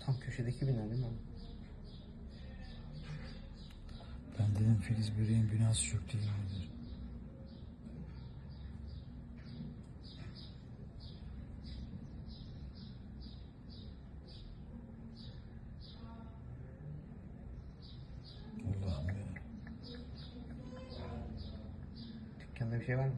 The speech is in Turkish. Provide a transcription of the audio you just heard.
Tam köşedeki bina değil mi? Ben dedim Filiz Böreğin binası çöktü yemindir. Allah'ım ya. Dükkanda bir şey var mı?